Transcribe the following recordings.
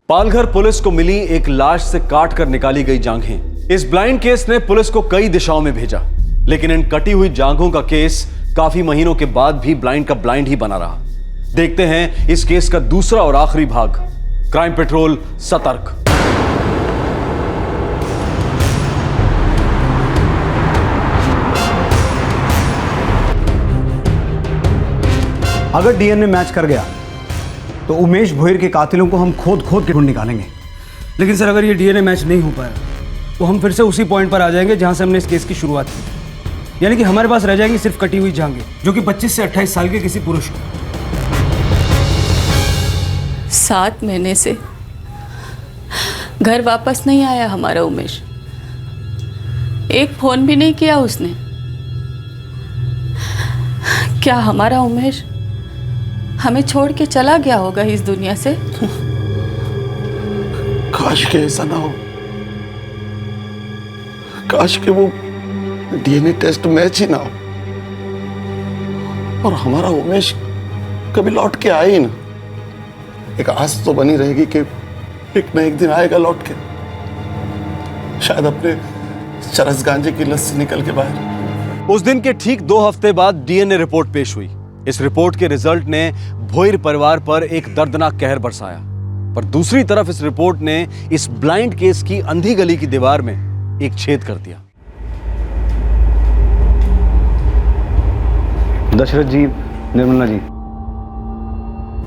Palghar police को मिली एक लाश से काट कर निकाली गई जांघें। इस ब्लाइंड केस ने पुलिस को कई दिशाओं में भेजा, लेकिन इन कटी हुई जांघों का केस काफी महीनों के बाद भी ब्लाइंड का ब्लाइंड ही बना रहा। देखते हैं इस केस का दूसरा और आखिरी भाग, क्राइम पेट्रोल सतर्क। अगर डीएनए मैच कर गया तो उमेश भोयर के कातिलों को हम खोद खोद के ढूंढ निकालेंगे। लेकिन सर, अगर ये डीएनए मैच नहीं हो पाया तो हम फिर से उसी पॉइंट पर आ जाएंगे जहां से हमने इस केस की शुरुआत की, यानी कि हमारे पास रह जाएंगी सिर्फ कटी हुई जांघें, जो कि 25 से 28 साल के किसी पुरुष को। 7 महीने से घर वापस नहीं आया हमारा उमेश। एक फोन भी नहीं किया उसने। क्या हमारा उमेश हमें छोड़ के चला गया होगा इस दुनिया से? काश के ऐसा ना हो। काश के वो डीएनए टेस्ट मैच ही ना हो और हमारा उमेश कभी लौट के आए ही ना। एक आस तो बनी रहेगी कि एक ना एक दिन आएगा लौट के, शायद अपने चरस गांजे की लत से निकल के बाहर। उस दिन के ठीक 2 हफ्ते बाद डीएनए रिपोर्ट पेश हुई। इस रिपोर्ट के रिजल्ट ने भोयर परिवार पर एक दर्दनाक कहर बरसाया, पर दूसरी तरफ इस रिपोर्ट ने इस ब्लाइंड केस की अंधी गली की दीवार में एक छेद कर दिया। दशरथ जी, Nirmala ji,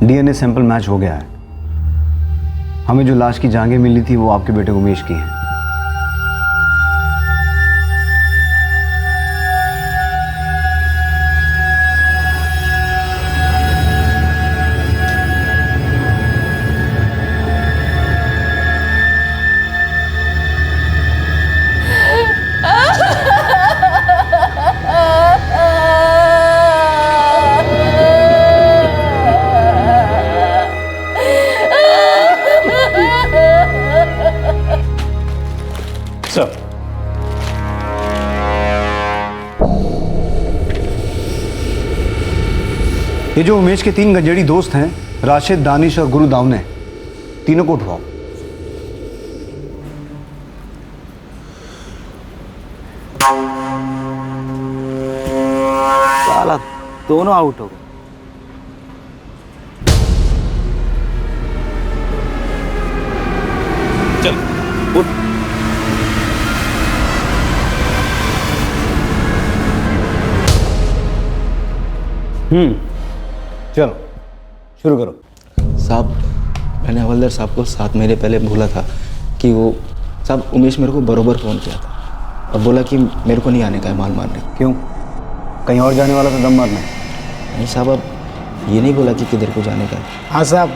DNA sample match हो गया है। हमें जो लाश की जांघें मिली थी वो आपके बेटे उमेश की हैं। सर, ये जो उमेश के 3 गंजेड़ी दोस्त हैं, राशिद, दानिश और गुरु दावने, तीनों को उठवाओ। साला दोनों आउट हो गए। चल उठ। चलो शुरू करो। साहब, मैंने हवलदार साहब को 7 महीने पहले बोला था कि वो साहब उमेश मेरे को बरोबर फ़ोन किया था और बोला कि मेरे को नहीं आने का है माल मारने। क्यों? कहीं और जाने वाला तो दम मारना है? नहीं साहब, अब ये नहीं बोला कि किधर को जाने का है। हाँ साहब,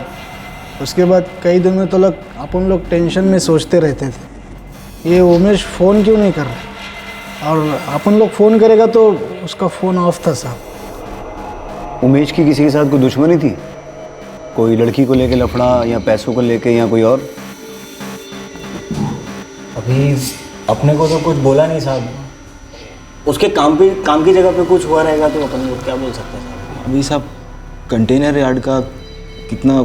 उसके बाद कई दिनों तो अपन लोग टेंशन में सोचते रहते थे ये उमेश फ़ोन क्यों नहीं कर रहा, और अपन लोग फ़ोन करेगा तो उसका फ़ोन ऑफ था साहब। उमेश की किसी के साथ कोई दुश्मनी थी? कोई लड़की को लेके लफड़ा या पैसों को लेके या कोई और? अभी अपने को तो कुछ बोला नहीं साहब। उसके काम की जगह पे कुछ हुआ रहेगा तो अपन लोग क्या बोल सकते हैं साहब। अभी साहब कंटेनर यार्ड का कितना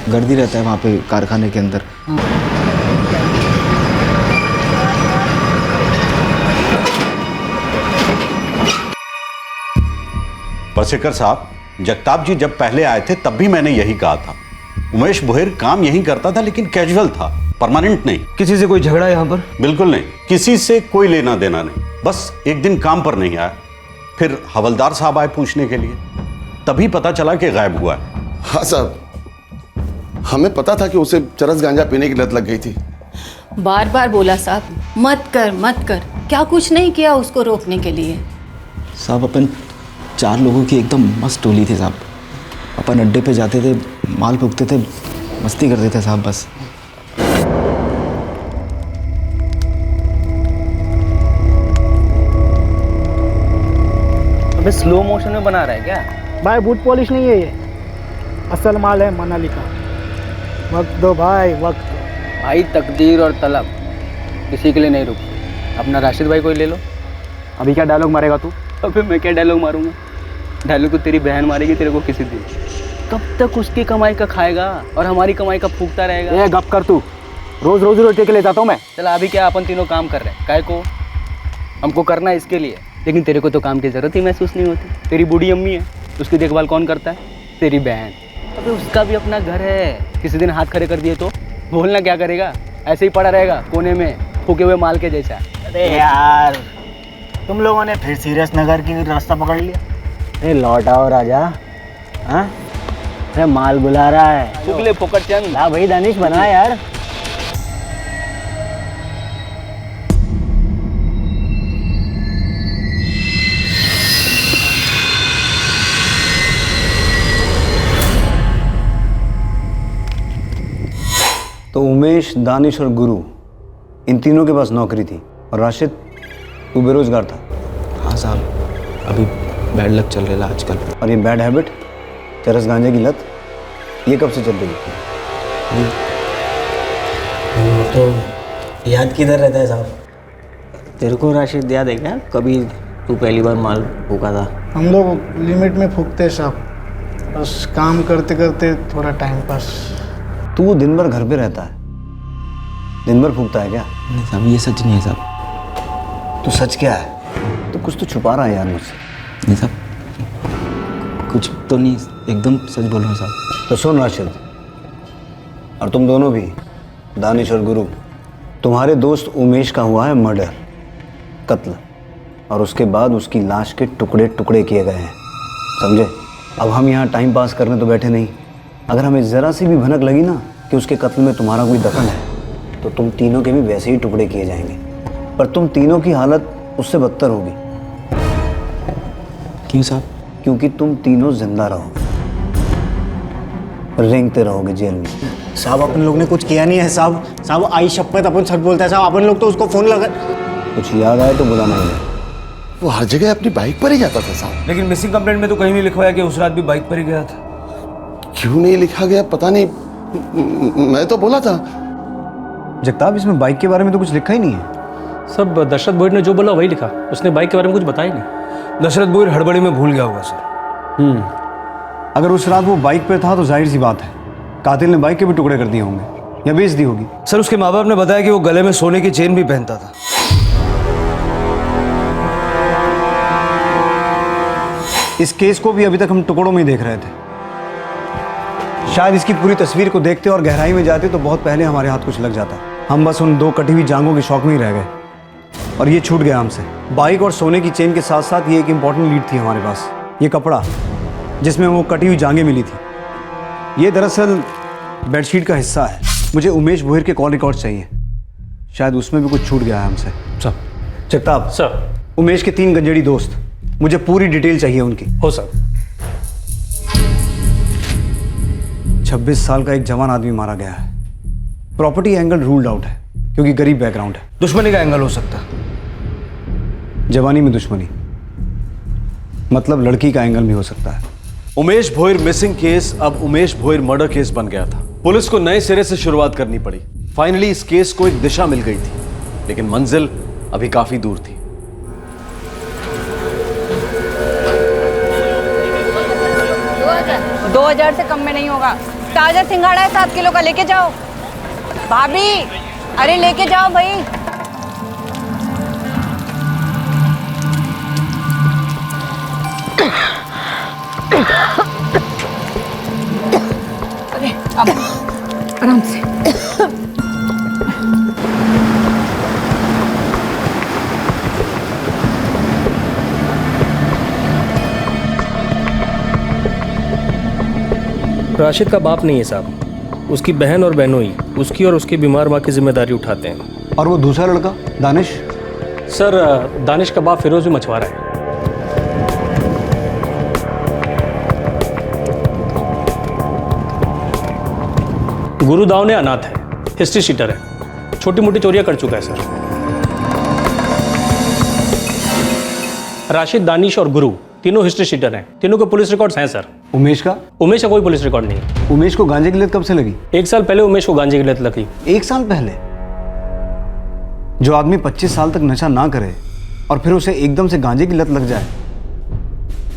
गर्दी रहता है वहाँ पे कारखाने के अंदर। बसेकर साहब, जगताप जी जब पहले आए थे तब भी मैंने यही कहा था। उमेश भोयर काम यहीं करता था, लेकिन कैजुअल था, परमानेंट नहीं। किसी से कोई झगड़ा यहाँ पर? बिल्कुल नहीं, किसी से कोई लेना देना नहीं। बस एक दिन काम पर नहीं आया, फिर हवलदार साहब आए पूछने के लिए, तभी पता चला कि गायब हुआ है। हाँ साहब, हमें पता था कि उसे चरस गांजा पीने की लत लग गई थी। बार बार बोला साहब, मत कर मत कर। क्या कुछ नहीं किया उसको रोकने के लिए? साहब अपन 4 लोगों की एकदम मस्त टोली थी साहब। अपन अड्डे पे जाते थे, माल फूकते थे, मस्ती करते थे साहब बस। अबे स्लो मोशन में बना रहा है क्या? भाई बूट पॉलिश नहीं है ये, असल माल है मनाली का। वक्त दो भाई, वक्त दो। भाई तकदीर और तलब किसी के लिए नहीं रुकती। अपना राशिद भाई को ही ले लो। अभी क्या डायलॉग मारेगा तू? अबे मैं क्या डायलॉग मारूंगा? डायलॉग तो तेरी बहन मारेगी तेरे को किसी दिन। कब तक उसकी कमाई का खाएगा और हमारी कमाई का फूकता रहेगा? ए गप कर तू, रोज रोज रोटी के ले जाता हूँ मैं। चला अभी क्या अपन तीनों काम कर रहे हैं, काय को हमको करना है इसके लिए, लेकिन तेरे को तो काम की जरूरत ही महसूस नहीं होती। तेरी बूढ़ी अम्मी है, उसकी देखभाल कौन करता है? तेरी बहन। अबे उसका भी अपना घर है, किसी दिन हाथ खड़े कर दिए तो बोलना क्या करेगा? ऐसे ही पड़ा रहेगा कोने में फूके हुए माल के जैसा। अरे यार, तुम लोगों ने फिर सीरियस नगर की रास्ता पकड़ लिया। अरे लौट आओ राजा। हाँ, अरे माल बुला रहा है। फुगले फोकट चंद। हाँ भाई दानिश बना यार। तो उमेश, दानिश और गुरु, इन तीनों के पास नौकरी थी और राशिद तू बेरोजगार था। हाँ साहब, अभी बैड लक चल रहा है आजकल। और ये बैड हैबिट, चरस गांजे की लत, ये कब से चल रही है? वो तो याद किधर रहता है साहब? तेरे को राशिद याद है क्या कभी तू पहली बार माल फूका था? हम लोग लिमिट में फूकते हैं साहब, बस काम करते करते थोड़ा टाइम पास। तू दिन भर घर पे रहता है, दिन भर फूकता है क्या? नहीं साहब, ये सच नहीं है साहब। तू सच क्या है? तो कुछ तो छुपा रहा है यार मुझसे। नहीं साहब, कुछ तो नहीं, एकदम सच बोल रहा हूँ साहब। तो सुन राशिद, और तुम दोनों भी, दानिश और गुरु, तुम्हारे दोस्त उमेश का हुआ है मर्डर, कत्ल, और उसके बाद उसकी लाश के टुकड़े टुकड़े किए गए हैं, समझे? अब हम यहाँ टाइम पास करने तो बैठे नहीं। अगर हमें ज़रा सी भी भनक लगी ना कि उसके कत्ल में तुम्हारा कोई दखल है, तो तुम तीनों के भी वैसे ही टुकड़े किए जाएंगे, पर तुम तीनों की हालत उससे बदतर होगी। क्यों साहब? क्योंकि तुम तीनों जिंदा रहोगे, रेंगते रहोगे जेल में। साहब अपन लोग ने कुछ किया नहीं है साहब। साहब आई शपथ अपन सच बोलता है साहब। अपन लोग तो उसको फोन लगा। कुछ याद आए तो बुलाना ही। वो हर जगह अपनी बाइक पर ही जाता था साहब। लेकिन मिसिंग कंप्लेंट में तो कहीं नहीं लिखवाया कि उस रात भी बाइक पर ही गया था। क्यों नहीं लिखा गया पता नहीं, मैं तो बोला था। जगताप, इसमें बाइक के बारे में तो कुछ लिखा ही नहीं है। सब दशरथ बोयर ने जो बोला वही लिखा, उसने बाइक के बारे में कुछ बताया नहीं। दशरथ बोयर हड़बड़ी में भूल गया होगा सर। अगर उस रात वो बाइक पे था तो जाहिर सी बात है कातिल ने बाइक के भी टुकड़े कर दिए होंगे या बेच दी होगी। सर उसके माँ बाप ने बताया कि वो गले में सोने की चेन भी पहनता था। इस केस को भी अभी तक हम टुकड़ों में ही देख रहे थे। शायद इसकी पूरी तस्वीर को देखते और गहराई में जाते तो बहुत पहले हमारे हाथ कुछ लग जाता। हम बस उन दो कटी हुई जांघों के शौक में ही रह गए और ये छूट गया हमसे। बाइक और सोने की चेन के साथ साथ ये एक इंपॉर्टेंट लीड थी हमारे पास, ये कपड़ा जिसमें वो कटी हुई जांघें मिली थी। ये दरअसल बेडशीट का हिस्सा है। मुझे उमेश भोयर के कॉल रिकॉर्ड चाहिए, शायद उसमें भी कुछ छूट गया है हमसे। सर। जगताप सर। उमेश के 3 गंजेड़ी दोस्त, मुझे पूरी डिटेल चाहिए उनकी। हो सर। 26 साल का एक जवान आदमी मारा गया है। प्रॉपर्टी एंगल रूल्ड आउट है क्योंकि गरीब बैकग्राउंड है। दुश्मनी का एंगल हो सकता, जवानी में दुश्मनी मतलब लड़की का एंगल भी हो सकता है। उमेश भोयर मिसिंग केस अब उमेश भोयर मर्डर केस बन गया था। पुलिस को नए सिरे से शुरुआत करनी पड़ी। फाइनली इस केस को एक दिशा मिल गई थी, लेकिन मंजिल अभी काफी दूर थी। 2000 से कम में नहीं होगा। ताजा सिंघाड़ा है 7 किलो का, लेके जाओ। भाभी अरे लेके जाओ भाई। अरे अब आराम से। राशिद का बाप नहीं है साहब, उसकी बहन और बहनोई उसकी और उसकी बीमार माँ की जिम्मेदारी उठाते हैं। और वो दूसरा लड़का दानिश? सर दानिश का बाप फिरोज भी मछुआरा है। गुरुदाव ने अनाथ है, हिस्ट्री शीटर है, छोटी मोटी चोरियां कर चुका है सर। राशिद, दानिश और गुरु तीनों हिस्ट्री शीटर हैं। तीनों के पुलिस रिकॉर्ड्स हैं सर। उमेश का? उमेश का कोई पुलिस रिकॉर्ड नहीं है। उमेश को गांजे की लत कब से लगी? 1 साल पहले उमेश को गांजे की लत लगी। 1 साल पहले? जो आदमी 25 साल तक नशा ना करे और फिर उसे एकदम से गांजे की लत लग जाए,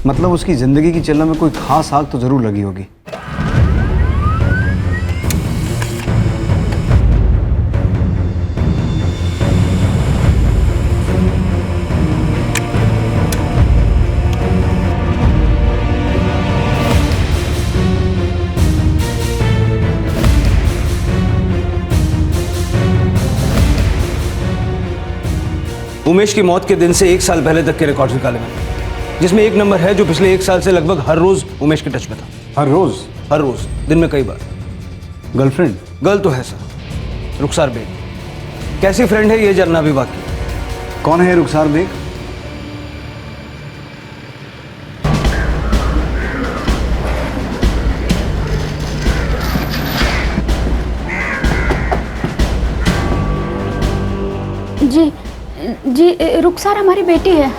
मतलब उसकी जिंदगी की चलने में कोई खास आग तो जरूर लगी होगी। उमेश की मौत के दिन से 1 साल पहले तक के रिकॉर्ड्स निकाले मैंने, जिसमें एक नंबर है जो पिछले 1 साल से लगभग हर रोज उमेश के टच में था। हर रोज? हर रोज, दिन में कई बार। गर्लफ्रेंड? गर्ल तो है सर, रुखसार बेग। कैसी फ्रेंड है ये जानना भी बाकी है। कौन है रुखसार बेग? जी जी, रुखसार हमारी बेटी है।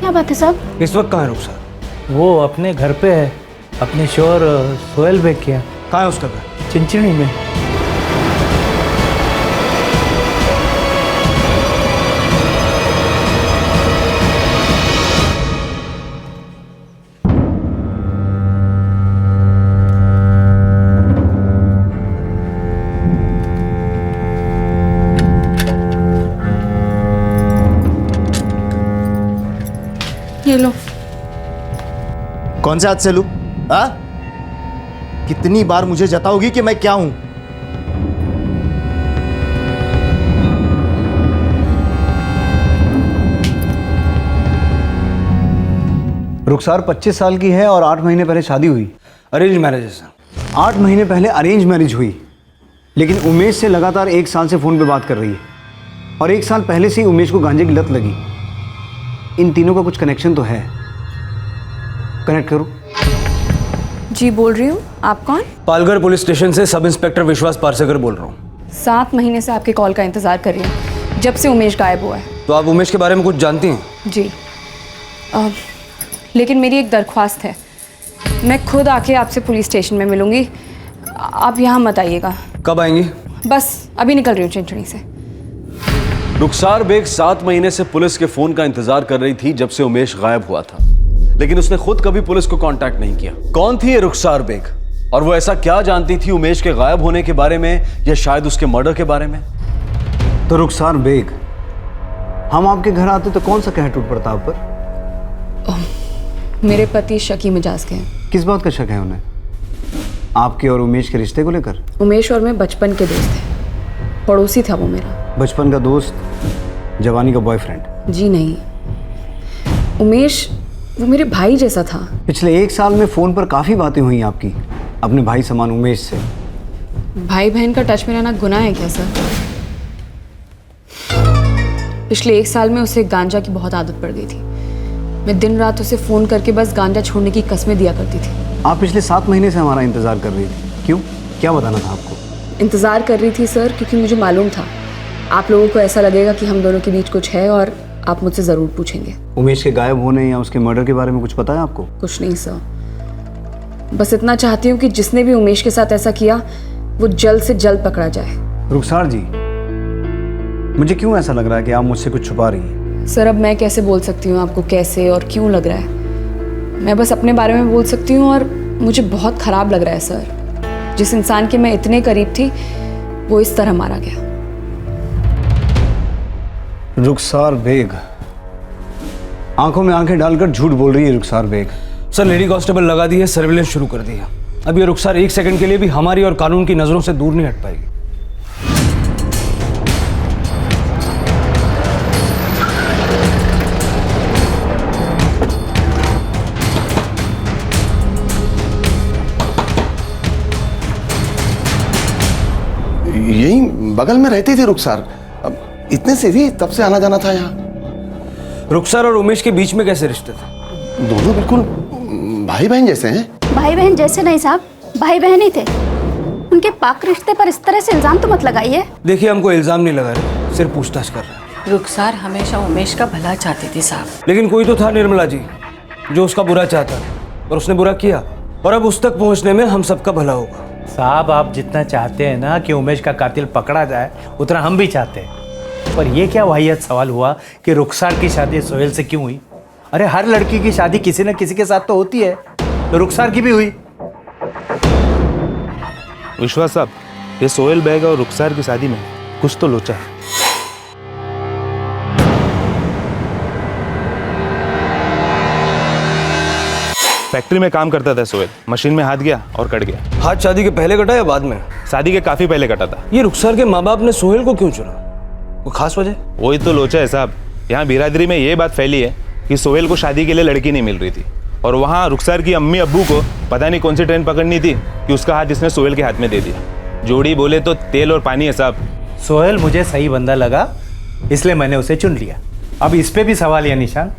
क्या बात है साहब? इस वक्त कहाँ है रुखसार? वो अपने घर पे है, अपने शोर सोहेल बेग के यहाँ। कहाँ है उसका घर? चिंचिणी में। ये लो। कौन से हाथ से लूं? हाँ? कितनी बार मुझे जताओगी कि मैं क्या हूं? रुखसार 25 साल की है और 8 महीने पहले शादी हुई। अरेंज मैरिज है सर। 8 महीने पहले अरेंज मैरिज हुई, लेकिन उमेश से लगातार 1 साल से फ़ोन पे बात कर रही है, और 1 साल पहले से ही उमेश को गांजे की लत लगी। इन तीनों का कुछ कनेक्शन तो है। कनेक्ट करो। जी बोल रही हूँ, आप कौन? पालघर पुलिस स्टेशन से सब इंस्पेक्टर विश्वास पारसेकर बोल रहा हूँ। 7 महीने से आपके कॉल का इंतजार कर रही हूँ, जब से उमेश गायब हुआ है। तो आप उमेश के बारे में कुछ जानती हैं? जी, लेकिन मेरी एक दरख्वास्त है। मैं खुद आके आपसे पुलिस स्टेशन में मिलूंगी, आप यहाँ मत आइएगा। कब आएंगी? बस अभी निकल रही हूँ चिंचणी से। रुखसार बेग 7 महीने से पुलिस के फोन का इंतजार कर रही थी जब से उमेश गायब हुआ था, लेकिन उसने खुद कभी पुलिस को कांटेक्ट नहीं किया। कौन थी ये रुखसार बेग, और वो ऐसा क्या जानती थी उमेश के गायब होने के बारे में, या शायद उसके मर्डर के बारे में? तो रुखसार बेग, हम आपके घर आते तो कौन सा कह टूट पड़ता आप पर? मेरे पति शकी मिजाज के हैं। किस बात का शक है उन्हें? आपके और उमेश के रिश्ते को लेकर? उमेश और मैं बचपन के दोस्त हैं, पड़ोसी था वो मेरा। बचपन का दोस्त, जवानी का बॉयफ्रेंड? जी नहीं, उमेश वो मेरे भाई जैसा था। पिछले 1 साल में फ़ोन पर काफ़ी बातें हुई आपकी अपने भाई समान उमेश से। भाई बहन का टच में रहना गुनाह है क्या सर? पिछले 1 साल में उसे गांजा की बहुत आदत पड़ गई थी। मैं दिन रात उसे फ़ोन करके बस गांजा छोड़ने की कस्में दिया करती थी। आप पिछले 7 महीने से हमारा इंतज़ार कर रही थी, क्यों? क्या बताना था आपको? इंतज़ार कर रही थी सर, क्योंकि मुझे मालूम था आप लोगों को ऐसा लगेगा कि हम दोनों के बीच कुछ है, और आप मुझसे ज़रूर पूछेंगे। उमेश के गायब होने या उसके मर्डर के बारे में कुछ पता है आपको? कुछ नहीं सर, बस इतना चाहती हूँ कि जिसने भी उमेश के साथ ऐसा किया वो जल्द से जल्द पकड़ा जाए। रुखसार जी, मुझे क्यों ऐसा लग रहा है कि आप मुझसे कुछ छुपा रही हैं? सर अब मैं कैसे बोल सकती हूँ आपको कैसे और क्यों लग रहा है? मैं बस अपने बारे में बोल सकती हूँ, और मुझे बहुत ख़राब लग रहा है सर। जिस इंसान के मैं इतने करीब थी वो इस तरह मारा गया। रुखसार बेग, आंखों में आंखें डालकर झूठ बोल रही है रुखसार बेग। सर लेडी कांस्टेबल लगा दी है, सर्विलेंस शुरू कर दी है। अब ये रुखसार 1 सेकंड के लिए भी हमारी और कानून की नज़रों से दूर नहीं हट पाएगी। यही बगल में रहती थी रुखसार, अब इतने से भी तब से आना जाना था यहाँ। रुखसार और उमेश के बीच में कैसे रिश्ते थे? दोनों बिल्कुल भाई बहन जैसे हैं। भाई बहन जैसे नहीं साहब, भाई बहन ही थे। उनके पाक रिश्ते पर इस तरह से इल्जाम तो मत लगाइए। देखिए हमको इल्जाम नहीं लगा रहे, सिर्फ पूछताछ कर रहे हैं। रुखसार हमेशा उमेश का भला चाहती थी साहब, लेकिन कोई तो था निर्मला जी जो उसका बुरा चाहता, और उसने बुरा किया, और अब उस तक पहुंचने में हम सबका भला होगा। साहब आप जितना चाहते हैं ना कि उमेश का कातिल पकड़ा जाए, उतना हम भी चाहते हैं। पर ये क्या वाहियात सवाल हुआ कि रुखसार की शादी सोहेल से क्यों हुई? अरे हर लड़की की शादी किसी न किसी के साथ तो होती है, तो रुखसार की भी हुई। विश्वास साहब, ये सोहेल बेग और रुखसार की शादी में कुछ तो लोचा है। फैक्ट्री में काम करता था सोहेल, मशीन में हाथ गया और कट गया। हाथ शादी के पहले कटा या बाद में? शादी के काफी पहले कटा था। ये रुखसार के माँ बाप ने सोहेल को क्यों चुना? कोई खास वजह? वही तो लोचा है साहब, यहाँ बिरादरी में ये बात फैली है कि सोहेल को शादी के लिए लड़की नहीं मिल रही थी, और वहाँ रुखसार की अम्मी अब्बू को पता नहीं कौन सी ट्रेन पकड़नी थी कि उसका हाथ इसने सोहेल के हाथ में दे दिया। जोड़ी बोले तो तेल और पानी है साहब। सोहेल मुझे सही बंदा लगा, इसलिए मैंने उसे चुन लिया। अब इस पे भी सवाल या निशान,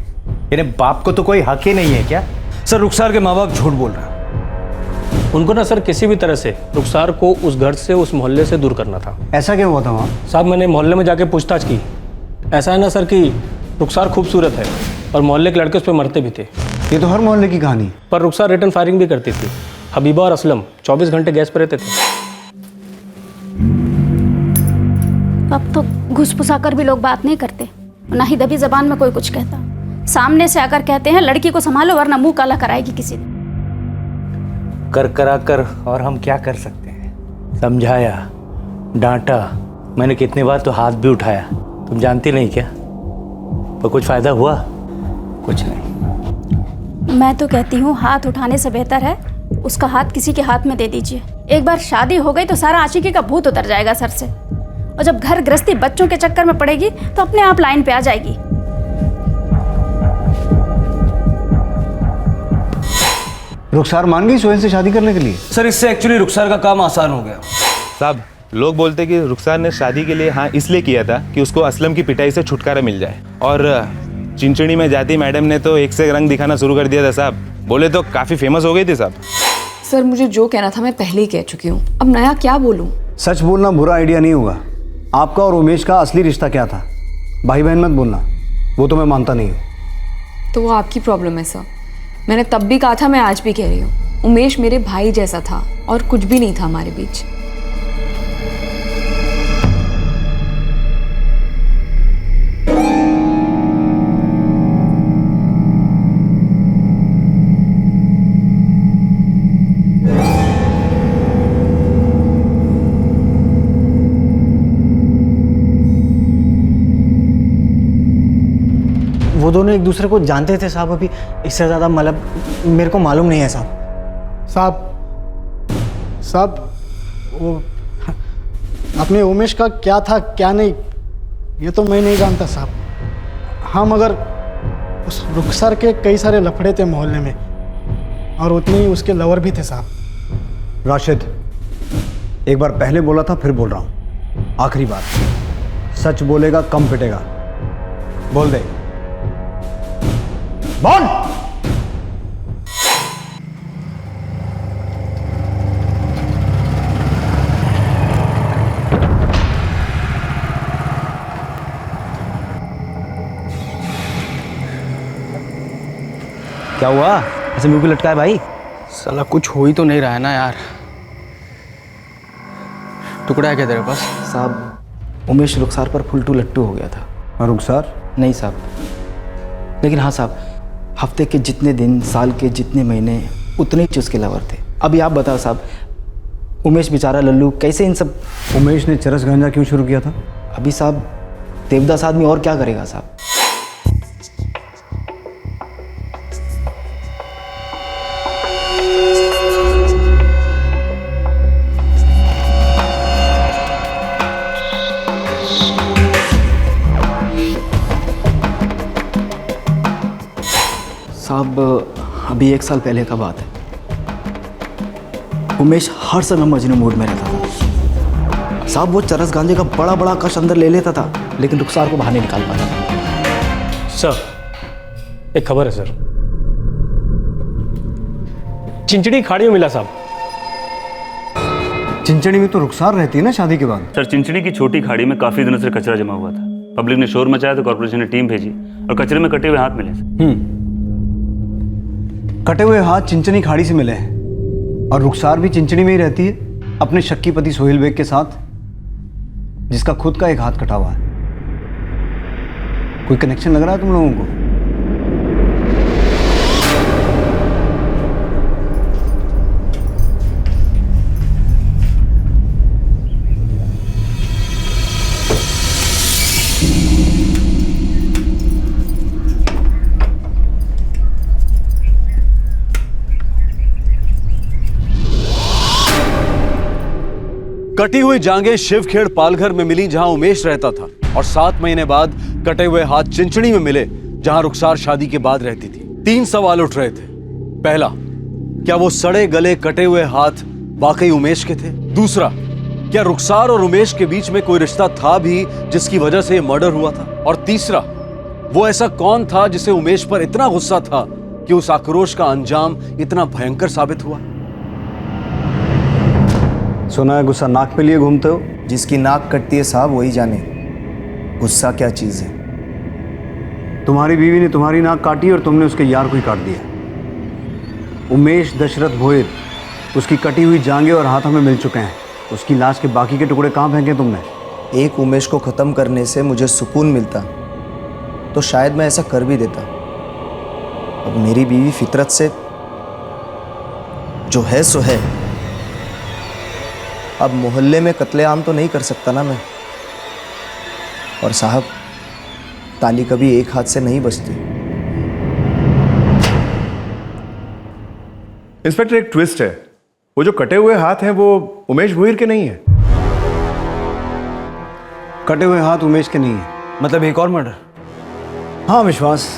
यानी बाप को तो कोई हक ही नहीं है क्या? सर रुखसार के माँ बाप झूठ बोल रहे हैं। उनको ना सर किसी भी तरह से रुखसार को उस घर से, उस मोहल्ले से दूर करना था। ऐसा क्या हुआ था वहाँ? साहब मैंने मोहल्ले में जाके पूछताछ की। ऐसा है ना सर कि रुखसार खूबसूरत है और मोहल्ले के लड़के उस पर मरते भी थे। ये तो हर मोहल्ले की कहानी है। पर रुखसार रिटर्न फायरिंग भी करती थी। हबीबा और असलम 24 घंटे गैस पर रहते थे। अब तो घुसपुसा कर भी लोग बात नहीं करते, ना ही दबी जबान में कोई कुछ कहता। सामने से आकर कहते हैं लड़की को संभालो वरना मुंह काला कराएगी किसी दिन। कर करा कर और हम क्या कर सकते हैं? समझाया, डांटा, मैंने कितनी बार तो हाथ भी उठाया, तुम जानती नहीं क्या? तो कुछ फायदा हुआ? कुछ नहीं। मैं तो कहती हूँ हाथ उठाने से बेहतर है उसका हाथ किसी के हाथ में दे दीजिए। एक बार शादी हो गई तो सारा आशिकी का भूत उतर जाएगा सर से, और जब घर गृहस्थी बच्चों के चक्कर में पड़ेगी तो अपने आप लाइन पे आ जाएगी। रुखसार मान गई सोहेल से शादी करने के लिए? सर इससे एक्चुअली रुखसार का काम आसान हो गया। साहब लोग बोलते कि रुखसार ने शादी के लिए हाँ इसलिए किया था कि उसको असलम की पिटाई से छुटकारा मिल जाए, और चिंचणी में जाती मैडम ने तो एक से रंग दिखाना शुरू कर दिया था साहब। बोले तो काफ़ी फेमस हो गई थी साहब। सर मुझे जो कहना था मैं पहले ही कह चुकी हूँ, अब नया क्या बोलूँ? सच बोलना बुरा आइडिया नहीं होगा। आपका और उमेश का असली रिश्ता क्या था? भाई बहन मत बोलना, वो तो मैं मानता नहीं हूँ। तो वो आपकी प्रॉब्लम है सर। मैंने तब भी कहा था, मैं आज भी कह रही हूँ, उमेश मेरे भाई जैसा था और कुछ भी नहीं था हमारे बीच। वो दोनों एक दूसरे को जानते थे साहब? अभी इससे ज़्यादा मतलब मेरे को मालूम नहीं है साहब। साहब वो अपने उमेश का क्या था क्या नहीं ये तो मैं नहीं जानता साहब। हाँ मगर उस रुखसार के कई सारे लफड़े थे मोहल्ले में, और उतने ही उसके लवर भी थे साहब। राशिद, एक बार पहले बोला था फिर बोल रहा हूँ, आखिरी बार, सच बोलेगा कम पिटेगा। बोल दे, बोल। क्या हुआ? ऐसे मुंह पे लटका है भाई? साला कुछ हो ही तो नहीं रहा है ना यार। टुकड़ा है क्या तेरे पास? साहब उमेश रुखसार पर फुलटू लट्टू हो गया था। और रुखसार? नहीं साहब, लेकिन हाँ साहब, हफ्ते के जितने दिन, साल के जितने महीने, उतने ही उसके लवर थे। अभी आप बताओ साहब, उमेश बेचारा लल्लू कैसे इन सब। उमेश ने चरस गांजा क्यों शुरू किया था? अभी साहब देवदास आदमी और क्या करेगा साहब। साहब अभी 1 साल पहले का बात है। उमेश हर समय मजनू मूड में रहता था साहब। वो चरस गांजे का बड़ा बड़ा कश अंदर ले लेता था, लेकिन रुखसार को बाहर नहीं निकाल पाता। सर एक खबर है सर, चिंचड़ी खाड़ी में मिला साहब। चिंचड़ी में तो रुखसार रहती है ना शादी के बाद? सर चिंचड़ी की छोटी खाड़ी में काफी दिनों से कचरा जमा हुआ था। पब्लिक ने शोर मचाया तो कॉर्पोरेशन ने टीम भेजी और कचरे में कटे हुए हाथ मिले। कटे हुए हाथ चिंचनी खाड़ी से मिले हैं, और रुखसार भी चिंचनी में ही रहती है अपने शक्की पति सोहेल बेग के साथ, जिसका खुद का एक हाथ कटा हुआ है। कोई कनेक्शन लग रहा है तुम लोगों को? कटी हुई जांघें शिवखेड़ पालघर में मिली जहां उमेश रहता था, और 7 महीने बाद कटे हुए हाथ चिंचणी में मिले जहां रुखसार शादी के बाद रहती थी। 3 सवाल उठ रहे थे। पहला, क्या वो सड़े गले कटे हुए हाथ वाकई उमेश के थे? दूसरा, क्या रुखसार और उमेश के बीच में कोई रिश्ता था भी जिसकी वजह से मर्डर हुआ था? और तीसरा, वो ऐसा कौन था जिसे उमेश पर इतना गुस्सा था कि उस आक्रोश का अंजाम इतना भयंकर साबित हुआ? सुना है गुस्सा नाक पे लिए घूमते हो? जिसकी नाक कटती है साहब वही जाने गुस्सा क्या चीज़ है। तुम्हारी बीवी ने तुम्हारी नाक काटी और तुमने उसके यार को ही काट दिया। उमेश दशरथ भोयर, उसकी कटी हुई जांघें और हाथ हमें मिल चुके हैं। उसकी लाश के बाकी के टुकड़े कहाँ फेंके तुमने? एक उमेश को ख़त्म करने से मुझे सुकून मिलता तो शायद मैं ऐसा कर भी देता। अब मेरी बीवी फितरत से जो है सो है। अब मोहल्ले में कत्लेआम तो नहीं कर सकता ना मैं। और साहब, ताली कभी एक हाथ से नहीं बजती। इंस्पेक्टर, एक ट्विस्ट है। वो जो कटे हुए हाथ हैं वो उमेश भोईर के नहीं है। कटे हुए हाथ उमेश के नहीं है? मतलब एक और मर्डर? हाँ विश्वास,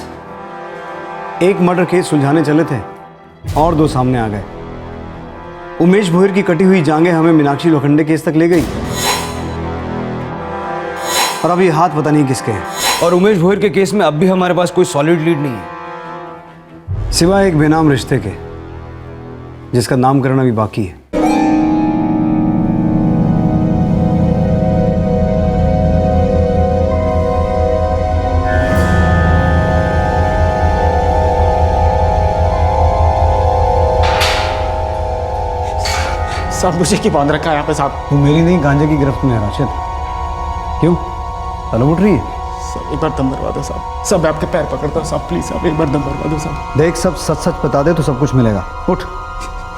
एक मर्डर केस सुलझाने चले थे और 2 सामने आ गए। उमेश भोईर की कटी हुई जांघें हमें मीनाक्षी लोखंडे केस तक ले गई, और अब ये हाथ पता नहीं किसके हैं। और उमेश भोईर के केस में अब भी हमारे पास कोई सॉलिड लीड नहीं है, सिवाय एक बेनाम रिश्ते के जिसका नामकरण अभी बाकी है। साहब मुझे क्यों बांध रखा है यहाँ पे साहब? तू मेरी नहीं गांजे की गिरफ्त में है राशिद। क्यों तलब उठ रही है? साहब एक बार दम भरवा दो साहब। सब मैं आपके पैर पकड़ता हूँ साहब, प्लीज साहब एक बार दम भरवा दो साहब। देख, सब सच सच बता दे तो सब कुछ मिलेगा। उठ।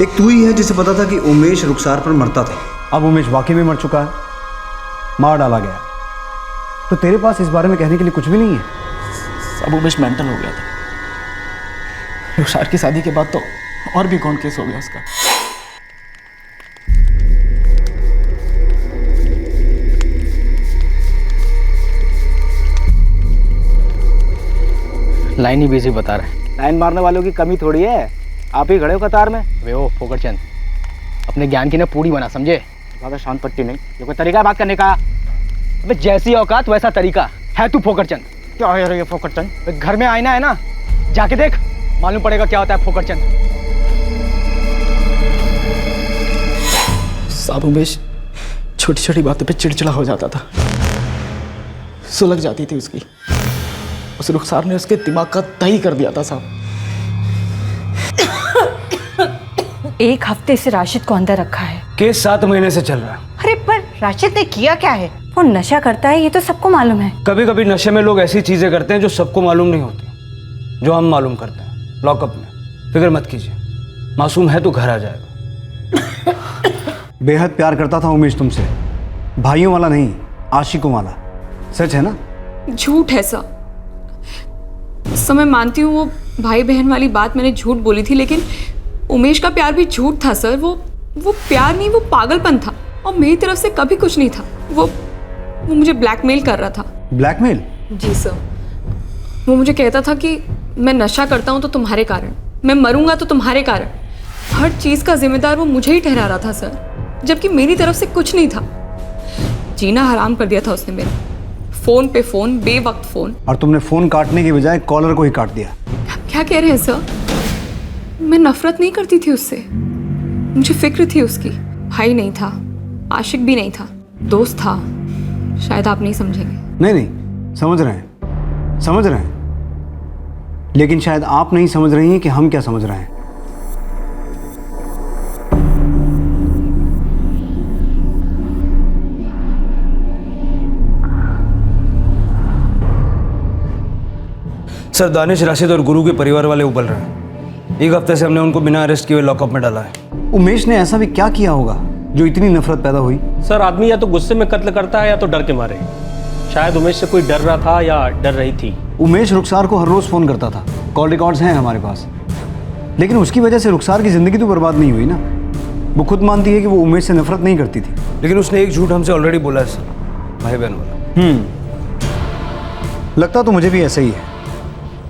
एक तू ही है जिसे पता था कि उमेश रुखसार पर मरता था। अब उमेश वाकई में मर चुका है, मार डाला गया, तो तेरे पास इस बारे में कहने के लिए कुछ भी नहीं है? साहब उमेश मेंटल हो गया था। रुखसार की शादी के बाद तो और भी कौन केस हो गया उसका। लाइन ही बिजी बता रहे। लाइन मारने वालों की कमी थोड़ी है, आप ही खड़े हो कतार में। वे ओ फोकटचंद, अपने ज्ञान की ना पूरी बना, समझे? ज़्यादा शांत पट्टी नहीं, ये कोई तरीका है बात करने का? अबे जैसी औकात वैसा तरीका है तू फोकटचंद। क्या है ये फोकटचंद? घर में आईना है ना, जाके देख, मालूम पड़ेगा क्या होता है फोकटचंद। साहब उमेश छोटी छोटी बातों पे चिड़चिड़ा हो जाता था, सुलग जाती थी उसकी। उस रुखसार ने उसके दिमाग का दही कर दिया था साहब। एक हफ्ते से राशिद को अंदर रखा है। केस 7 महीने से चल रहा है। अरे पर राशिद ने किया क्या है? वो नशा करता है, ये तो सबको मालूम है। कभी कभी नशे में लोग ऐसी चीजें करते हैं जो सबको मालूम नहीं होती, जो हम मालूम करते हैं लॉकअप में। फिक्र मत कीजिए, मासूम है तो घर आ जाएगा। बेहद प्यार करता था उमेश तुमसे, भाइयों वाला नहीं, आशिकों वाला। सच है ना? झूठ है सर। मैं मानती हूँ वो भाई बहन वाली बात मैंने झूठ बोली थी, लेकिन उमेश का प्यार भी झूठ था सर। वो प्यार नहीं, वो पागलपन था, और मेरी तरफ से कभी कुछ नहीं था। वो मुझे ब्लैकमेल कर रहा था। ब्लैकमेल? जी सर। वो मुझे कहता था कि मैं नशा करता हूँ तो तुम्हारे कारण, मैं मरूंगा तो तुम्हारे कारण। हर चीज़ का जिम्मेदार वो मुझे ही ठहरा रहा था सर, जबकि मेरी तरफ से कुछ नहीं था। जीना हराम कर दिया था उसने मेरा। फोन पे फोन, बेवक्त फोन। और तुमने फोन काटने की बजाय कॉलर को ही काट दिया। क्या कह रहे हैं सर? मैं नफरत नहीं करती थी उससे, मुझे फिक्र थी उसकी। भाई नहीं था, आशिक भी नहीं था, दोस्त था। शायद आप नहीं समझेंगे। नहीं, समझ रहे हैं, समझ रहे हैं, लेकिन शायद आप नहीं समझ रही हैं कि हम क्या समझ रहे हैं। सर, दानिश, राशिद और गुरु के परिवार वाले उबल रहे हैं। 1 हफ्ते से हमने उनको बिना अरेस्ट किए लॉकअप में डाला है। उमेश ने ऐसा भी क्या किया होगा जो इतनी नफरत पैदा हुई? सर, आदमी या तो गुस्से में कत्ल करता है या तो डर के मारे। शायद उमेश से कोई डर रहा था या डर रही थी। उमेश रुखसार को हर रोज फोन करता था, कॉल रिकॉर्ड्स हैं हमारे पास, लेकिन उसकी वजह से रुखसार की जिंदगी तो बर्बाद नहीं हुई ना। वो खुद मानती है कि वो उमेश से नफरत नहीं करती थी। लेकिन उसने एक झूठ हमसे ऑलरेडी बोला है सर, भाई बहन वाला। लगता तो मुझे भी ऐसा ही है।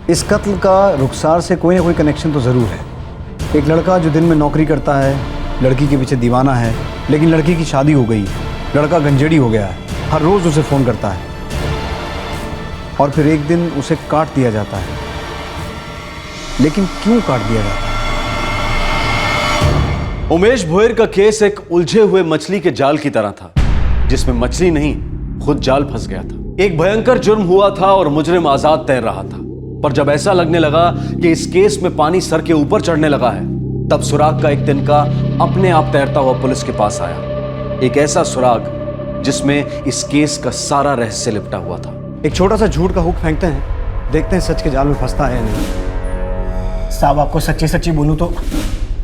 इस कत्ल का रुखसार से कोई ना कोई कनेक्शन तो ज़रूर है। एक लड़का जो दिन में नौकरी करता है, लड़की के पीछे दीवाना है, लेकिन लड़की की शादी हो गई है, लड़का गंजेड़ी हो गया है, हर रोज़ उसे फ़ोन करता है और फिर एक दिन उसे काट दिया जाता है। लेकिन क्यों काट दिया जाता है? उमेश भोयर का केस एक उलझे हुए मछली के जाल की तरह था, जिसमें मछली नहीं खुद जाल फंस गया था। एक भयंकर जुर्म हुआ था और मुजरिम आजाद तैर रहा था, पर जब ऐसा लगने लगा कि इस केस में पानी सर के ऊपर चढ़ने लगा है, तब सुराग का एक तिनका अपने आप तैरता हुआ पुलिस के पास आया। एक ऐसा सुराग जिसमें इस केस का सारा रहस्य लिपटा हुआ था। एक छोटा सा झूठ का हुक फेंकते हैं, देखते हैं सच के जाल में फंसता है या नहीं। साहब आपको सच्ची सच्ची बोलूं तो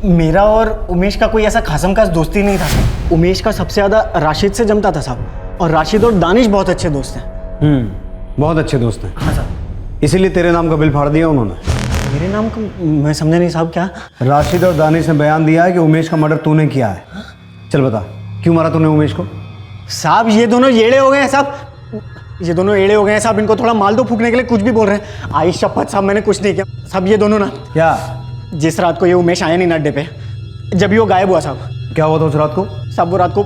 मेरा और उमेश का कोई ऐसा खासम खास दोस्ती नहीं था। उमेश का सबसे ज़्यादा राशिद से जमता था साहब, और राशिद और दानिश बहुत अच्छे दोस्त हैं। बहुत अच्छे दोस्त हैं। हाँ साहब। इसीलिए तेरे नाम का बिल फाड़ दिया उन्होंने। मेरे नाम का? मैं समझा नहीं साहब। क्या? राशिद और दानिश ने बयान दिया है कि उमेश का मर्डर तूने किया है। चल बता, क्यों मारा तूने उमेश को? साहब ये दोनों येड़े हो गए हैं साहब, ये दोनों एड़े हो गए हैं साहब। इनको थोड़ा माल दो फूकने के लिए कुछ भी बोल रहे हैं। आई शपथ साहब मैंने कुछ नहीं किया साहब। ये दोनों ना, क्या? जिस रात को ये उमेश आया नहीं ना अड्डे पे, जब ही वो गायब हुआ साहब। क्या हुआ था उस रात को? साहब वो रात को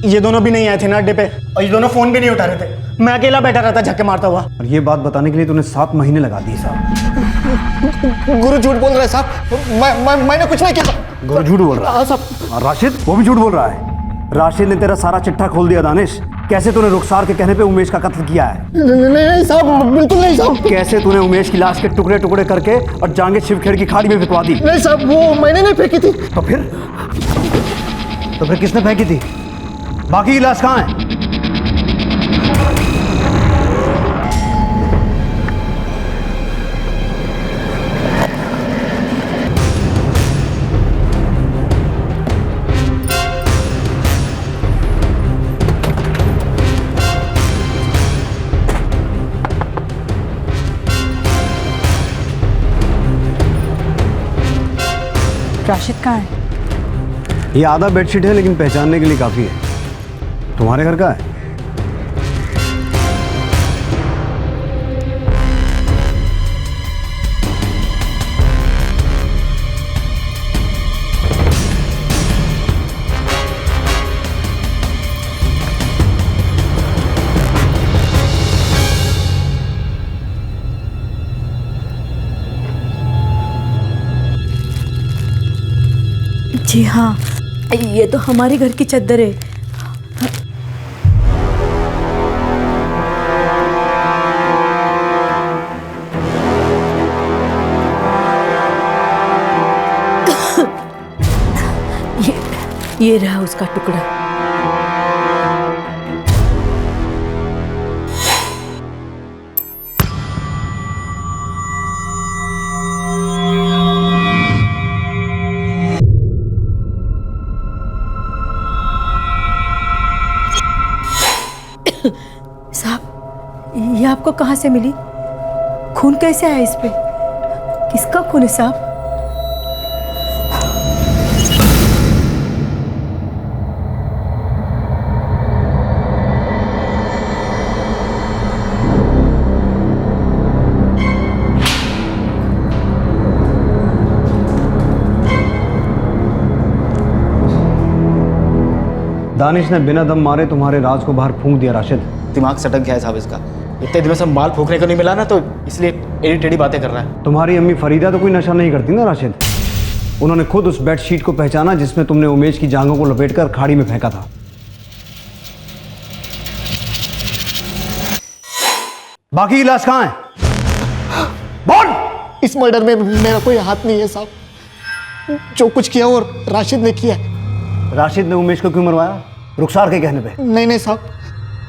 ये दोनों भी नहीं आए थे ना अड्डे पे, और ये दोनों फोन भी नहीं उठा रहे थे। मैं अकेला बैठा रहता झक्के मारता हुआ। और ये बात बताने के लिए तूने 7 महीने लगा दिए साहब। गुरु झूठ बोल रहा है साहब, मैंने कुछ नहीं किया। गुरु झूठ बोल रहा है साहब। और राशिद वो भी झूठ बोल रहा है। राशिद ने तेरा सारा चिट्ठा खोल दिया। दानिश, कैसे तूने रुखसार के कहने पे उमेश का कत्ल किया है? नहीं साहब, बिल्कुल नहीं साहब। कैसे तूने उमेश की लाश के टुकड़े टुकड़े करके और जांघें शिवखेड़ की खाड़ी में फेंकवा दी? नहीं साहब, वो मैंने नहीं फेंकी थी। तो फिर किसने फेंकी थी? बाकी की लाश कहाँ है? राशिद कहाँ है? ये आधा बेडशीट है, लेकिन पहचानने के लिए काफी है। तुम्हारे घर का है? जी हाँ, ये तो हमारे घर की चद्दर है। ये रहा उसका टुकड़ा। साहब, ये आपको कहाँ से मिली? खून कैसे आया इस पे? किसका खून है साहब? दानिश ने बिना दम मारे तुम्हारे राज को बाहर फूंक दिया। राशिद, दिमाग सटक गया है साहब इसका। इतने दिनों से माल फूकने को नहीं मिला ना, तो इसलिए एड़ी टेढ़ी बातें कर रहा है। तुम्हारी अम्मी फरीदा तो कोई नशा नहीं करती ना राशिद। उन्होंने खुद उस बेडशीट को पहचाना जिसमें तुमने उमेश की जांघों को लपेटकर खाड़ी में फेंका था। बाकी की लाश कहाँ है? बोल! इस मर्डर में मेरा कोई हाथ नहीं है साहब। जो कुछ किया वो राशिद ने किया। राशिद ने उमेश को क्यों मरवाया? रुखसार के कहने पे? नहीं साहब,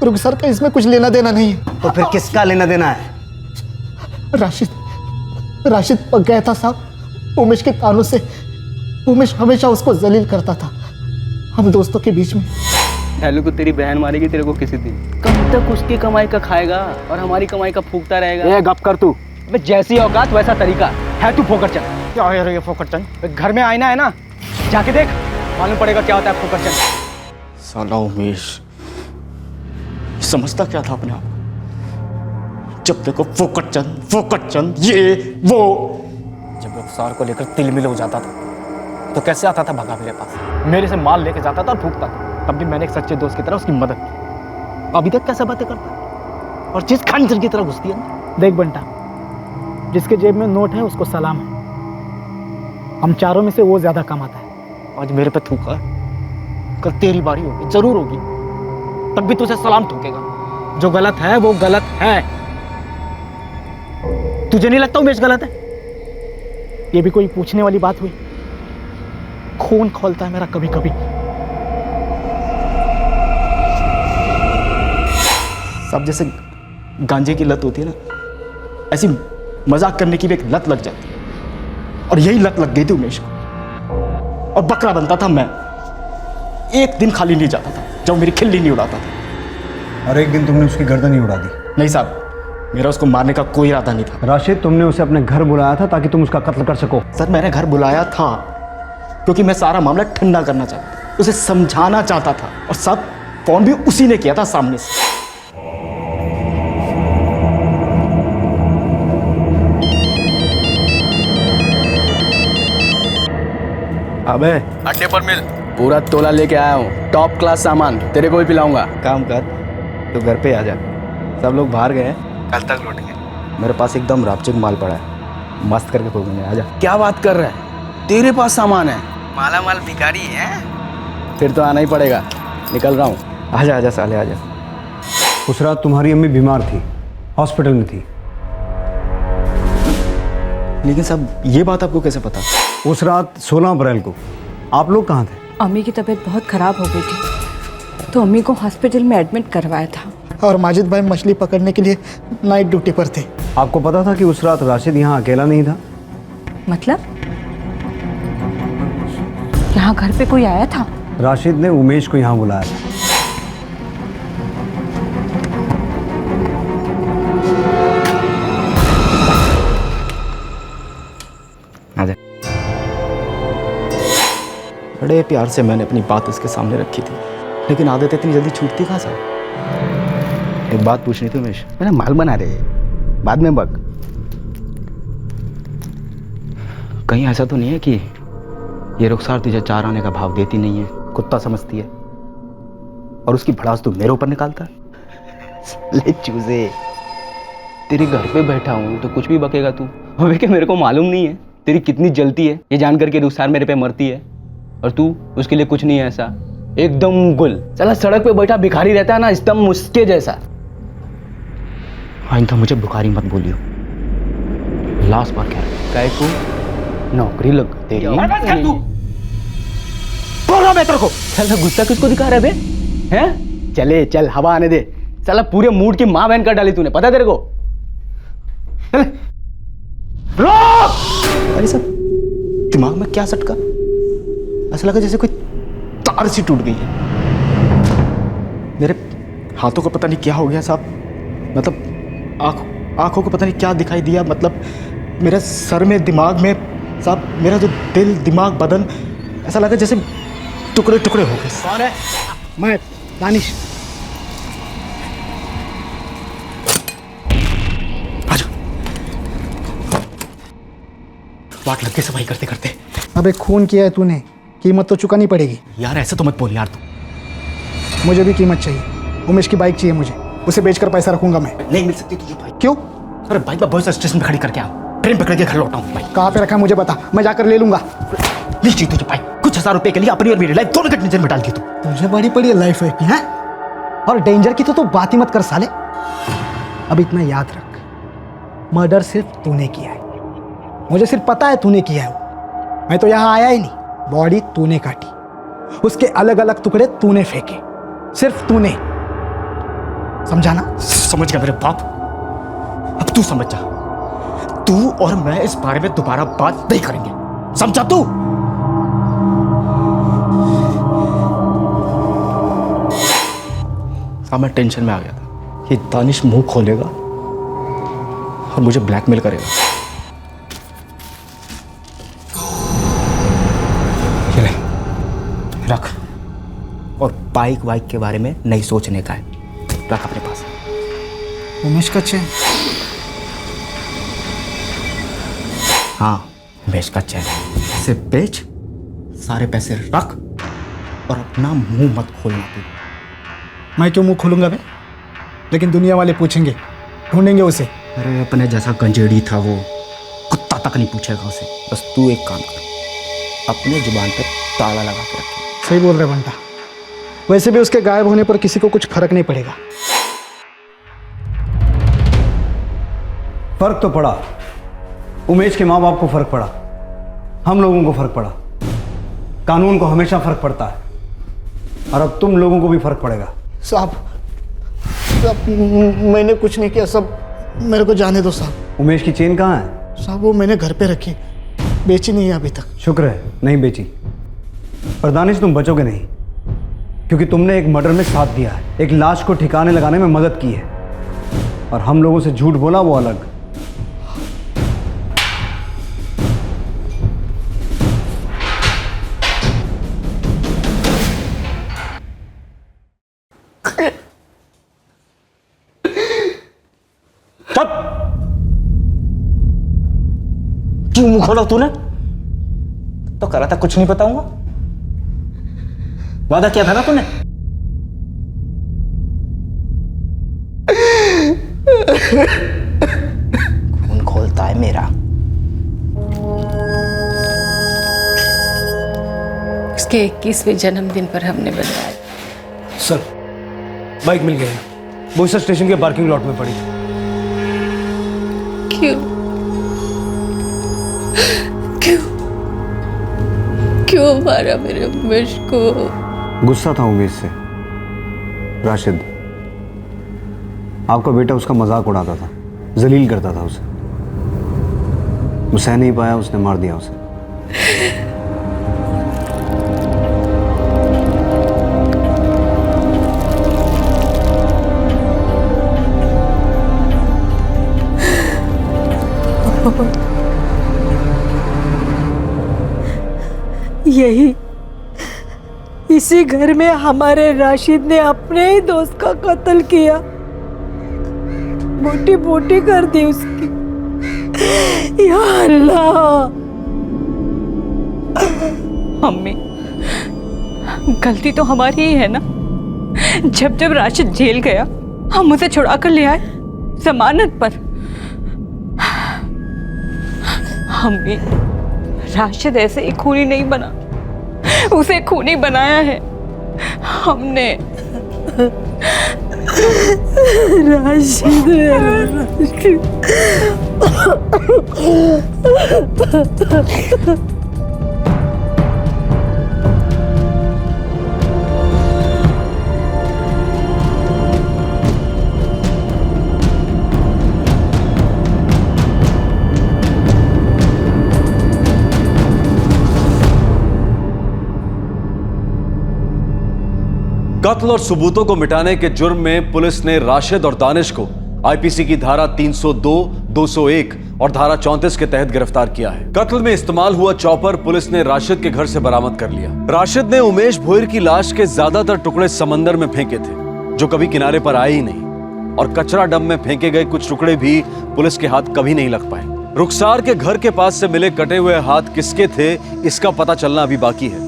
रुखसार का इसमें कुछ लेना देना नहीं है। तो फिर किसका लेना देना है? राशिद पक गया था साहब उमेश के कानों से। उमेश हमेशा उसको जलील करता था हम दोस्तों के बीच में। हेलो को तेरी बहन मारेगी तेरे को किसी दिन। कब तक उसकी कमाई का खाएगा और हमारी कमाई का फूकता रहेगा? ए गप कर तू। जैसी औकात वैसा तरीका है। तू फोकट चल। क्या है ये फोकट चल? घर में आईना है ना, जाके देख। मालूम पड़ेगा क्या होता है आपको क्वेश्चन। साला उमेश समझता क्या था अपने आप? जब देखो फोकट चंद ये वो। जब रुखसार को लेकर तिलमिल हो जाता था तो कैसे आता था भगा मेरे पास, मेरे से माल लेके जाता था और फूकता था। तब भी मैंने एक सच्चे दोस्त की तरह उसकी मदद की। अभी तक कैसे बातें करता है और जिस खंजर की तरह घुसती है। देख बंटा, जिसके जेब में नोट है उसको सलाम है। हम चारों में से वो ज्यादा कमाता है। आज मेरे पे थूका, कल तेरी बारी होगी, जरूर होगी, तब भी तुझे सलाम ठोकेगा। जो गलत है वो गलत है। तुझे नहीं लगता उमेश गलत है? ये भी कोई पूछने वाली बात हुई? खून खोलता है मेरा कभी कभी। सब जैसे गांजे की लत होती है ना, ऐसी मजाक करने की भी एक लत लग जाती है। और यही लत लग गई थी उमेश को। और बकरा बनता था मैं, एक दिन खाली नहीं जाता था जब मेरी खिल्ली नहीं उड़ाता था। और एक दिन तुमने उसकी गर्दन ही उड़ा दी। नहीं साहब, मेरा उसको मारने का कोई इरादा नहीं था। राशिद, तुमने उसे अपने घर बुलाया था ताकि तुम उसका कत्ल कर सको। सर, मैंने घर बुलाया था क्योंकि मैं सारा मामला ठंडा करना चाहता था, उसे समझाना चाहता था। और सब फोन भी उसी ने किया था सामने से। अबे अड्डे पर मिल, पूरा तोला लेके आया हूँ, टॉप क्लास सामान, तेरे को भी पिलाऊंगा। काम कर, तो घर पे आ जा। सब लोग बाहर गए हैं, कल तक लौटेंगे। मेरे पास एकदम रापचिक माल पड़ा है, मस्त करके खोलेंगे। आ जा। क्या बात कर रहा है, तेरे पास सामान है? माला माल भिखारी है। फिर तो आना ही पड़ेगा, निकल रहा हूँ। आजा आजा साले आजा। उस रात तुम्हारी अम्मी बीमार थी, हॉस्पिटल में थी। लेकिन साहब, ये बात आपको कैसे पता? उस रात 16 अप्रैल को आप लोग कहाँ थे? अम्मी की तबीयत बहुत ख़राब हो गई थी तो अम्मी को हॉस्पिटल में एडमिट करवाया था। और माजिद भाई मछली पकड़ने के लिए नाइट ड्यूटी पर थे। आपको पता था कि उस रात राशिद यहाँ अकेला नहीं था? मतलब यहाँ घर पे कोई आया था? राशिद ने उमेश को यहाँ बुलाया था। आजा। बड़े प्यार से मैंने अपनी बात उसके सामने रखी थी, लेकिन आदत इतनी जल्दी छूटती कहाँ साहब? एक बात पूछनी थी उमेश। मेरा माल बना रहे, बाद में बक। कहीं ऐसा तो नहीं है कि ये रुखसार तुझे 4 आने का भाव देती नहीं है, कुत्ता समझती है और उसकी भड़ास तू मेरे ऊपर निकालता है? ले चूजे, तेरे घर पे बैठा हूँ तो कुछ भी बकेगा तू। अबे क्या मेरे को मालूम नहीं है तेरी कितनी जलती है ये जानकर के रुखसार मेरे पे मरती है, और तू उसके लिए कुछ नहीं है ऐसा, एकदम गुल। चला सड़क पे बैठा भिखारी रहता है ना, एकदम मुस्के जैसा। आइंदा मुझे बुखारी मत बोलियो, लास्ट बार कह रहा। काय को नौकरी लग तेरी। बोल रहा मैं तेरे को। चल गुस्सा किसको दिखा रहा है बे? हैं? चले चल, हवा आने दे। साला पूरे मूड की माँ बहन कर डाली तूने, पता है तेरे को? अरे सब दिमाग में क्या सटका? ऐसा लगा जैसे कोई तार सी टूट गई है। मेरे हाथों को पता नहीं क्या हो गया साहब, मतलब आंखों को पता नहीं क्या दिखाई दिया, मतलब मेरे सर में, दिमाग में साहब, मेरा जो दिल, दिमाग, बदन, ऐसा लगा जैसे टुकड़े टुकड़े हो गए। कौन है? मैं दानिश। वाट लग गई सफाई करते करते। अबे खून किया है तूने, कीमत तो चुकानी पड़ेगी। यार ऐसे तो मत बोल यार तू। मुझे भी कीमत चाहिए। उमेश की बाइक चाहिए मुझे, उसे बेचकर पैसा रखूंगा मैं। नहीं मिल सकती तुझे बाइक। क्यों? अरे बाइक मैं बॉयज स्टेशन पे खड़ी करके आऊँ, ट्रेन पकड़ के घर लौटा हूँ। बाइक कहाँ पे रखा है मुझे बता, मैं जाकर ले लूंगा। नहीं चाहिए तुझे बाइक, कुछ 1000 रुपए के लिए अपनी और मेरी लाइफ दोनों के टेंशन में डाल दी तू। तुझे बड़ी पड़ी लाइफ है हैं? और डेंजर की तो तू बात ही मत कर साले। अब इतना याद रख, मर्डर सिर्फ तूने किया है, मुझे सिर्फ पता है तूने किया है। मैं तो यहाँ आया ही नहीं। बॉडी तूने काटी, उसके अलग अलग टुकड़े तूने फेंके, सिर्फ तूने। समझा ना? समझ गया मेरे बाप। अब तू समझ जा, तू और मैं इस बारे में दोबारा बात नहीं करेंगे, समझा तू? अब मैं टेंशन में आ गया था कि दानिश मुंह खोलेगा और मुझे ब्लैकमेल करेगा। रख, और बाइक वाइक के बारे में नहीं सोचने का है, रख अपने पास। उमेश का चेन? हाँ, उमेश का चेन। इसे बेच, सारे पैसे रख और अपना मुंह मत खोलना तू। मैं क्यों मुंह खोलूंगा बे? लेकिन दुनिया वाले पूछेंगे, ढूंढेंगे उसे। अरे अपने जैसा गंजेड़ी था वो, कुत्ता तक नहीं पूछेगा उसे। बस तू एक काम कर, अपने जुबान पे ताला लगा के रखे। सही बोल रहे बंटा। वैसे भी उसके गायब होने पर किसी को कुछ फर्क नहीं पड़ेगा। फर्क तो पड़ा, उमेश के माँ बाप को फर्क पड़ा, हम लोगों को फर्क पड़ा, कानून को हमेशा फर्क पड़ता है, और अब तुम लोगों को भी फर्क पड़ेगा। साहब मैंने कुछ नहीं किया, सब मेरे को जाने दो साहब। उमेश की चेन कहाँ है? साहब वो मैंने घर पे रखी, बेची नहीं है अभी तक। शुक्र है नहीं बेची, पर दानिश तुम बचोगे नहीं, क्योंकि तुमने एक मर्डर में साथ दिया है, एक लाश को ठिकाने लगाने में मदद की है, और हम लोगों से झूठ बोला वो अलग। क्यों मुंह खोला तूने? तो करा था कुछ नहीं बताऊंगा, वादा किया था ना तूने। खून खोलता है मेरा। उसके 21वें जन्मदिन पर हमने बनवाया। सर, बाइक मिल गई है, बोईसर स्टेशन के पार्किंग लॉट में पड़ी। क्यों क्यों क्यों मारा मेरे उमेश को? गुस्सा था उमेश से। राशिद, आपका बेटा उसका मजाक उड़ाता था, जलील करता था उसे, वो सह नहीं पाया, उसने मार दिया उसे। यही इसी घर में हमारे राशिद ने अपने ही दोस्त का कत्ल किया, बोटी बोटी कर दी उसकी। या अल्लाह। मम्मी, गलती तो हमारी ही है ना। जब जब राशिद जेल गया हम उसे छुड़ा कर ले आए जमानत पर। मम्मी, राशिद ऐसे ही खूनी नहीं बना, उसे खूनी बनाया है हमने। राशिद कत्ल और सबूतों को मिटाने के जुर्म में पुलिस ने राशिद और दानिश को आईपीसी की धारा 302, 201 और धारा 34 के तहत गिरफ्तार किया है। कत्ल में इस्तेमाल हुआ चॉपर पुलिस ने राशिद के घर से बरामद कर लिया। राशिद ने उमेश भोईर की लाश के ज्यादातर टुकड़े समंदर में फेंके थे, जो कभी किनारे पर आए ही नहीं, और कचरा डंप में फेंके गए कुछ टुकड़े भी पुलिस के हाथ कभी नहीं लग पाए। रुखसार के घर के पास से मिले कटे हुए हाथ किसके थे, इसका पता चलना अभी बाकी है।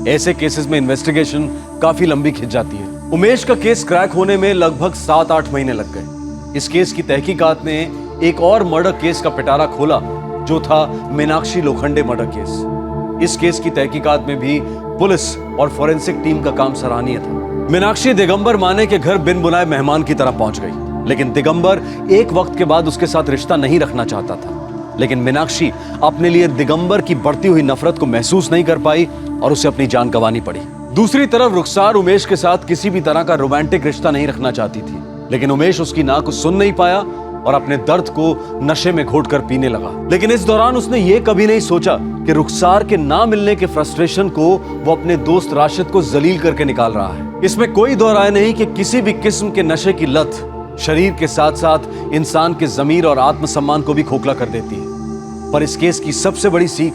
ऐसे केसेस में इन्वेस्टिगेशन काफी लंबी खिंच जाती है। उमेश का केस क्रैक होने में लगभग 7-8 महीने लग गए। इस केस की तहकीकात ने एक और मर्डर केस का पिटारा खोला, जो था मीनाक्षी लोखंडे मर्डर केस। इस केस की तहकीकात में भी पुलिस और फोरेंसिक टीम का काम सराहनीय था। मीनाक्षी दिगंबर माने के घर बिन बुलाए मेहमान की तरह पहुंच गई, लेकिन दिगंबर एक वक्त के बाद उसके साथ रिश्ता नहीं रखना चाहता था। लेकिन मीनाक्षी अपने लिए दिगंबर की बढ़ती हुई नफरत को महसूस नहीं कर पाई और उसे अपनी जान गंवानी पड़ी। दूसरी तरफ रुखसार उमेश के साथ किसी भी तरह का रोमांटिक रिश्ता नहीं रखना चाहती थी, लेकिन उमेश उसकी ना को सुन नहीं पाया और अपने दर्द को नशे में घोटकर पीने लगा। लेकिन इस दौरान उसने ये कभी नहीं सोचा कि रुखसार के ना मिलने के फ्रस्ट्रेशन को वो अपने दोस्त राशिद को जलील करके निकाल रहा है। इसमें कोई दो राय नहीं कि किसी भी किस्म के नशे की लत शरीर के साथ साथ इंसान के जमीर और आत्मसम्मान को भी खोखला कर देती है। पर इस केस की सबसे बड़ी सीख,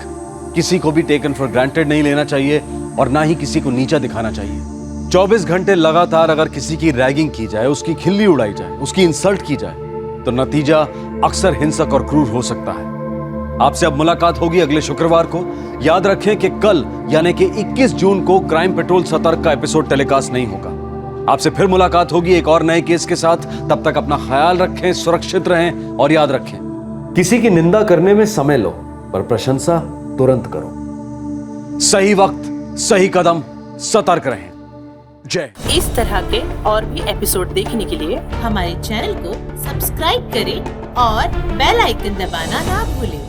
किसी को भी टेकन फॉर ग्रांटेड नहीं लेना चाहिए, और ना ही किसी को नीचा दिखाना चाहिए। 24 घंटे लगातार अगर किसी की रैगिंग की जाए, उसकी खिल्ली उड़ाई जाए, उसकी इंसल्ट की जाए, तो नतीजा अक्सर हिंसक और क्रूर हो सकता है। आपसे अब मुलाकात होगी अगले शुक्रवार को। याद रखें कि कल यानी कि 21 जून को क्राइम पेट्रोल सतर्क का एपिसोड टेलीकास्ट नहीं होगा। आपसे फिर मुलाकात होगी एक और नए केस के साथ। तब तक अपना ख्याल रखें, सुरक्षित रहें और याद रखें, किसी की निंदा करने में समय लो, पर प्रशंसा तुरंत करो। सही वक्त, सही कदम, सतर्क रहें। जय। इस तरह के और भी एपिसोड देखने के लिए हमारे चैनल को सब्सक्राइब करें और बेल आइकन दबाना ना भूलें।